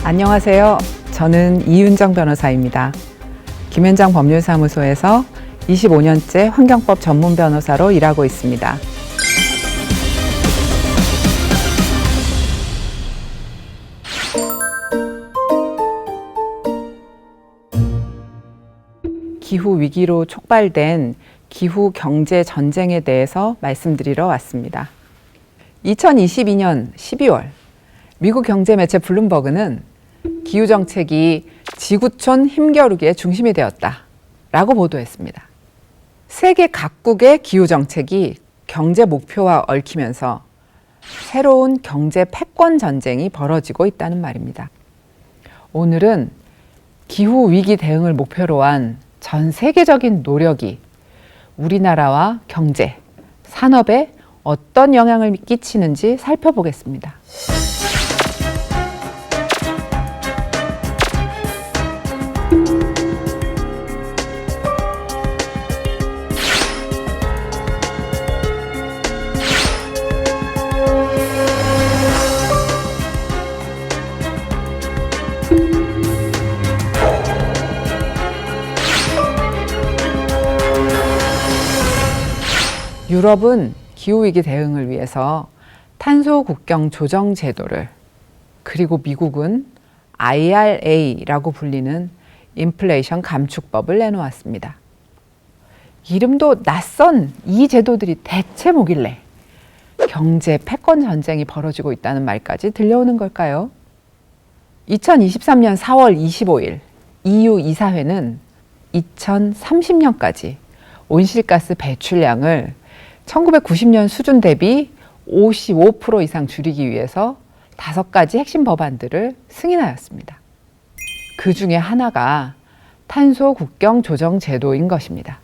안녕하세요. 저는 이윤정 변호사입니다. 김현장 법률사무소에서 25년째 환경법 전문 변호사로 일하고 있습니다. 기후 위기로 촉발된 기후 경제 전쟁에 대해서 말씀드리러 왔습니다. 2022년 12월 미국 경제 매체 블룸버그는 기후 정책이 지구촌 힘겨루기의 중심이 되었다라고 보도했습니다. 세계 각국의 기후 정책이 경제 목표와 얽히면서 새로운 경제 패권 전쟁이 벌어지고 있다는 말입니다. 오늘은 기후 위기 대응을 목표로 한 전 세계적인 노력이 우리나라와 경제, 산업에 어떤 영향을 끼치는지 살펴보겠습니다. 유럽은 기후위기 대응을 위해서 탄소 국경 조정 제도를, 그리고 미국은 IRA라고 불리는 인플레이션 감축법을 내놓았습니다. 이름도 낯선 이 제도들이 대체 뭐길래 경제 패권 전쟁이 벌어지고 있다는 말까지 들려오는 걸까요? 2023년 4월 25일 EU 이사회는 2030년까지 온실가스 배출량을 1990년 수준 대비 55% 이상 줄이기 위해서 5가지 핵심 법안들을 승인하였습니다. 그 중에 하나가 탄소 국경 조정 제도인 것입니다.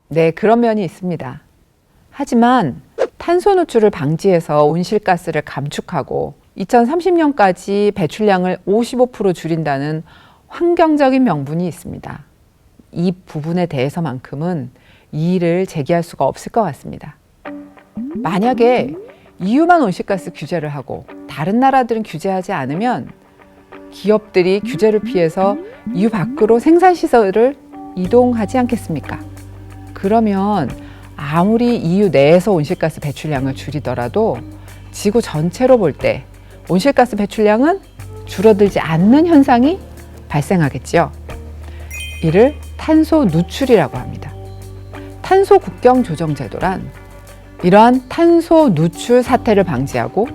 네, 그런 면이 있습니다. 하지만 탄소 노출을 방지해서 온실가스를 감축하고 2030년까지 배출량을 55% 줄인다는 환경적인 명분이 있습니다. 이 부분에 대해서만큼은 이의를 제기할 수가 없을 것 같습니다. 만약에 EU만 온실가스 규제를 하고 다른 나라들은 규제하지 않으면 기업들이 규제를 피해서 EU 밖으로 생산시설을 이동하지 않겠습니까? 그러면 아무리 EU 내에서 온실가스 배출량을 줄이더라도 지구 전체로 볼 때 온실가스 배출량은 줄어들지 않는 현상이 발생하겠지요. 이를 탄소 누출이라고 합니다. 탄소 국경 조정 제도란 이러한 탄소 누출 사태를 방지하고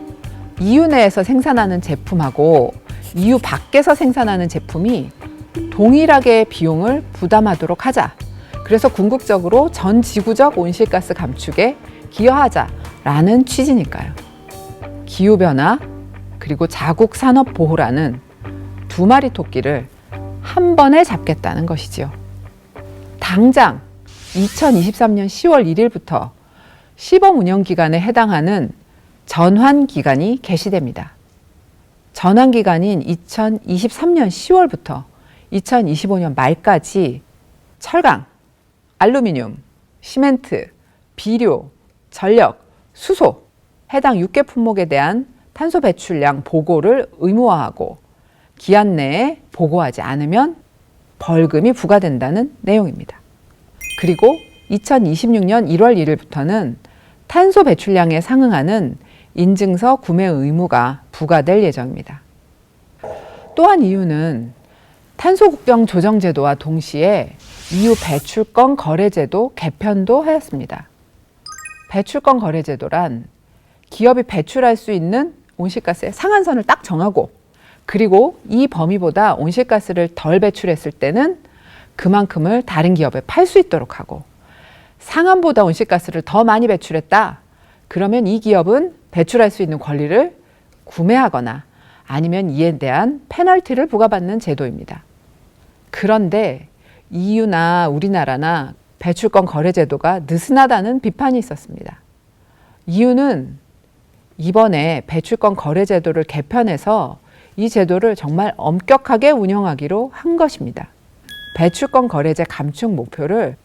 EU 내에서 생산하는 제품하고 EU 밖에서 생산하는 제품이 동일하게 비용을 부담하도록 하자. 그래서 궁극적으로 전 지구적 온실가스 감축에 기여하자라는 취지니까요. 기후변화 그리고 자국 산업 보호라는 두 마리 토끼를 한 번에 잡겠다는 것이지요. 당장 2023년 10월 1일부터 시범 운영 기간에 해당하는 전환 기간이 개시됩니다. 전환 기간인 2023년 10월부터 2025년 말까지 철강, 알루미늄, 시멘트, 비료, 전력, 수소 해당 6개 품목에 대한 탄소 배출량 보고를 의무화하고 기한 내에 보고하지 않으면 벌금이 부과된다는 내용입니다. 그리고 2026년 1월 1일부터는 탄소 배출량에 상응하는 인증서 구매 의무가 부과될 예정입니다. 또한 EU는 탄소 국경 조정 제도와 동시에 EU 배출권 거래제도 개편도 하였습니다. 배출권 거래제도란 기업이 배출할 수 있는 온실가스의 상한선을 딱 정하고 그리고 이 범위보다 온실가스를 덜 배출했을 때는 그만큼을 다른 기업에 팔 수 있도록 하고 상한보다 온실가스를 더 많이 배출했다. 그러면 이 기업은 배출할 수 있는 권리를 구매하거나 아니면 이에 대한 페널티를 부과받는 제도입니다. 그런데 EU나 우리나라나 배출권 거래 제도가 느슨하다는 비판이 있었습니다. EU는 이번에 배출권 거래 제도를 개편해서 이 제도를 정말 엄격하게 운영하기로 한 것입니다. 배출권 거래제 감축 목표를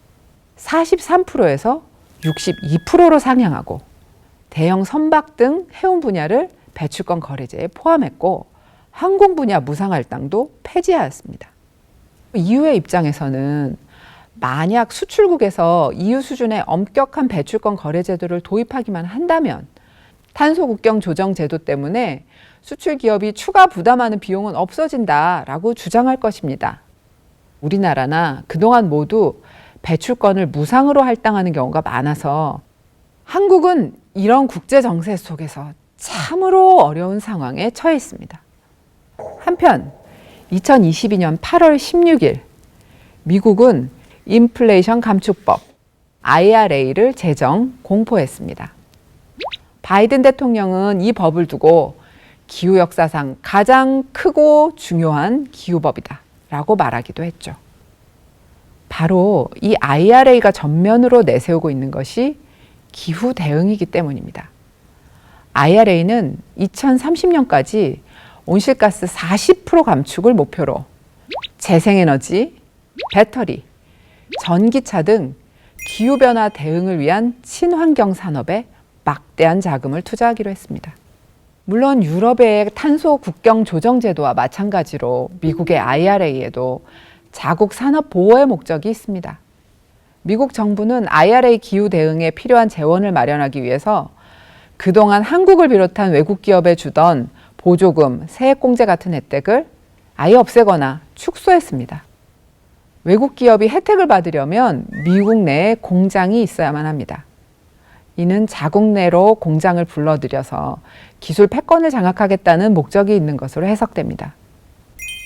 43%에서 62%로 상향하고 대형 선박 등 해운 분야를 배출권 거래제에 포함했고 항공 분야 무상할당도 폐지하였습니다. EU의 입장에서는 만약 수출국에서 EU 수준의 엄격한 배출권 거래 제도를 도입하기만 한다면 탄소 국경 조정 제도 때문에 수출 기업이 추가 부담하는 비용은 없어진다라고 주장할 것입니다. 우리나라나 그동안 모두 배출권을 무상으로 할당하는 경우가 많아서 한국은 이런 국제 정세 속에서 참으로 어려운 상황에 처해 있습니다. 한편 2022년 8월 16일 미국은 인플레이션 감축법 IRA를 제정 공포했습니다. 바이든 대통령은 이 법을 두고 기후 역사상 가장 크고 중요한 기후법이다 라고 말하기도 했죠. 바로 이 IRA가 전면으로 내세우고 있는 것이 기후 대응이기 때문입니다. IRA는 2030년까지 온실가스 40% 감축을 목표로 재생에너지, 배터리, 전기차 등 기후변화 대응을 위한 친환경 산업에 막대한 자금을 투자하기로 했습니다. 물론 유럽의 탄소 국경 조정 제도와 마찬가지로 미국의 IRA에도 자국 산업 보호의 목적이 있습니다. 미국 정부는 IRA 기후 대응에 필요한 재원을 마련하기 위해서 그동안 한국을 비롯한 외국 기업에 주던 보조금, 세액공제 같은 혜택을 아예 없애거나 축소했습니다. 외국 기업이 혜택을 받으려면 미국 내에 공장이 있어야만 합니다. 이는 자국 내로 공장을 불러들여서 기술 패권을 장악하겠다는 목적이 있는 것으로 해석됩니다.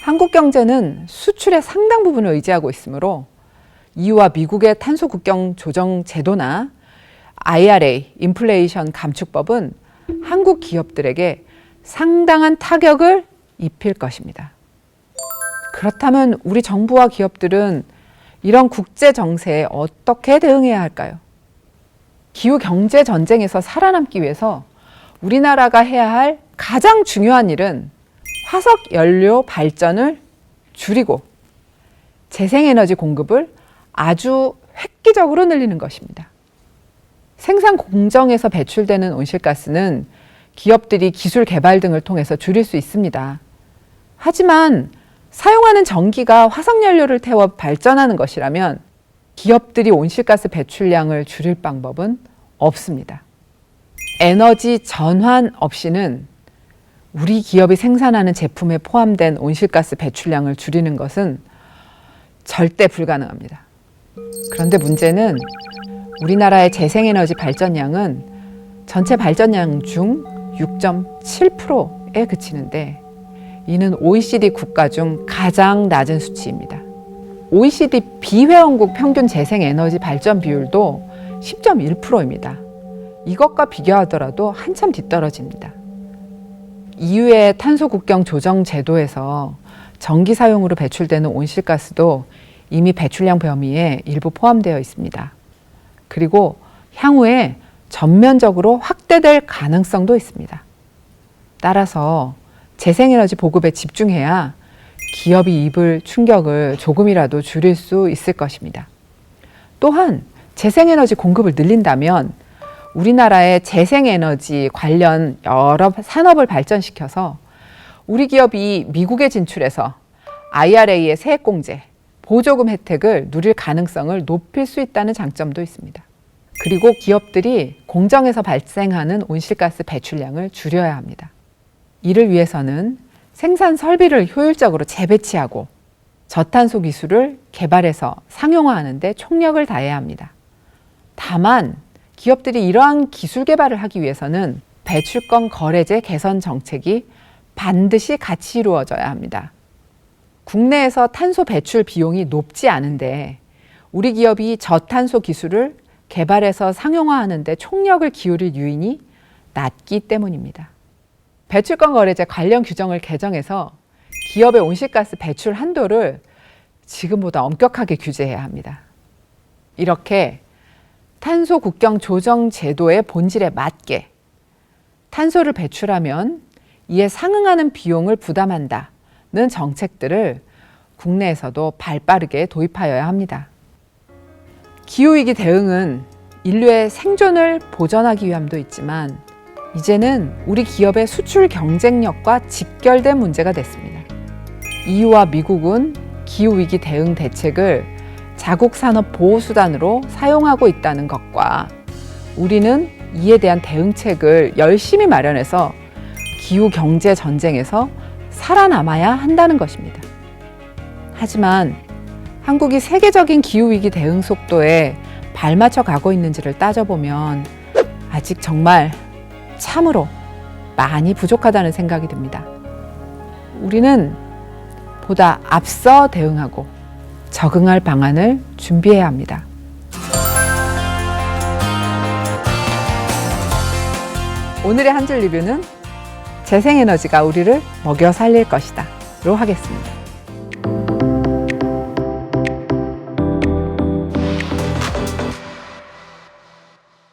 한국 경제는 수출의 상당 부분을 의지하고 있으므로 EU와 미국의 탄소 국경 조정 제도나 IRA, 인플레이션 감축법은 한국 기업들에게 상당한 타격을 입힐 것입니다. 그렇다면 우리 정부와 기업들은 이런 국제 정세에 어떻게 대응해야 할까요? 기후 경제 전쟁에서 살아남기 위해서 우리나라가 해야 할 가장 중요한 일은 화석 연료 발전을 줄이고 재생에너지 공급을 아주 획기적으로 늘리는 것입니다. 생산 공정에서 배출되는 온실가스는 기업들이 기술 개발 등을 통해서 줄일 수 있습니다. 하지만 사용하는 전기가 화석연료를 태워 발전하는 것이라면 기업들이 온실가스 배출량을 줄일 방법은 없습니다. 에너지 전환 없이는 우리 기업이 생산하는 제품에 포함된 온실가스 배출량을 줄이는 것은 절대 불가능합니다. 그런데 문제는 우리나라의 재생에너지 발전량은 전체 발전량 중 6.7%에 그치는데 이는 OECD 국가 중 가장 낮은 수치입니다. OECD 비회원국 평균 재생에너지 발전 비율도 10.1%입니다. 이것과 비교하더라도 한참 뒤떨어집니다. EU의 탄소 국경 조정 제도에서 전기 사용으로 배출되는 온실가스도 이미 배출량 범위에 일부 포함되어 있습니다. 그리고 향후에 전면적으로 확대될 가능성도 있습니다. 따라서 재생에너지 보급에 집중해야 기업이 입을 충격을 조금이라도 줄일 수 있을 것입니다. 또한 재생에너지 공급을 늘린다면 우리나라의 재생에너지 관련 여러 산업을 발전시켜서 우리 기업이 미국에 진출해서 IRA의 세액공제, 보조금 혜택을 누릴 가능성을 높일 수 있다는 장점도 있습니다. 그리고 기업들이 공정에서 발생하는 온실가스 배출량을 줄여야 합니다. 이를 위해서는 생산 설비를 효율적으로 재배치하고 저탄소 기술을 개발해서 상용화하는 데 총력을 다해야 합니다. 다만 기업들이 이러한 기술 개발을 하기 위해서는 배출권 거래제 개선 정책이 반드시 같이 이루어져야 합니다. 국내에서 탄소 배출 비용이 높지 않은데 우리 기업이 저탄소 기술을 개발해서 상용화하는 데 총력을 기울일 요인이 낮기 때문입니다. 배출권 거래제 관련 규정을 개정해서 기업의 온실가스 배출 한도를 지금보다 엄격하게 규제해야 합니다. 이렇게 탄소 국경 조정 제도의 본질에 맞게 탄소를 배출하면 이에 상응하는 비용을 부담한다는 정책들을 국내에서도 발빠르게 도입하여야 합니다. 기후위기 대응은 인류의 생존을 보전하기 위함도 있지만 이제는 우리 기업의 수출 경쟁력과 직결된 문제가 됐습니다. EU와 미국은 기후위기 대응 대책을 자국 산업 보호수단으로 사용하고 있다는 것과 우리는 이에 대한 대응책을 열심히 마련해서 기후 경제 전쟁에서 살아남아야 한다는 것입니다. 하지만 한국이 세계적인 기후위기 대응 속도에 발맞춰 가고 있는지를 따져보면 아직 정말 참으로 많이 부족하다는 생각이 듭니다. 우리는 보다 앞서 대응하고 적응할 방안을 준비해야 합니다. 오늘의 한 줄 리뷰는 재생에너지가 우리를 먹여 살릴 것이다 로 하겠습니다.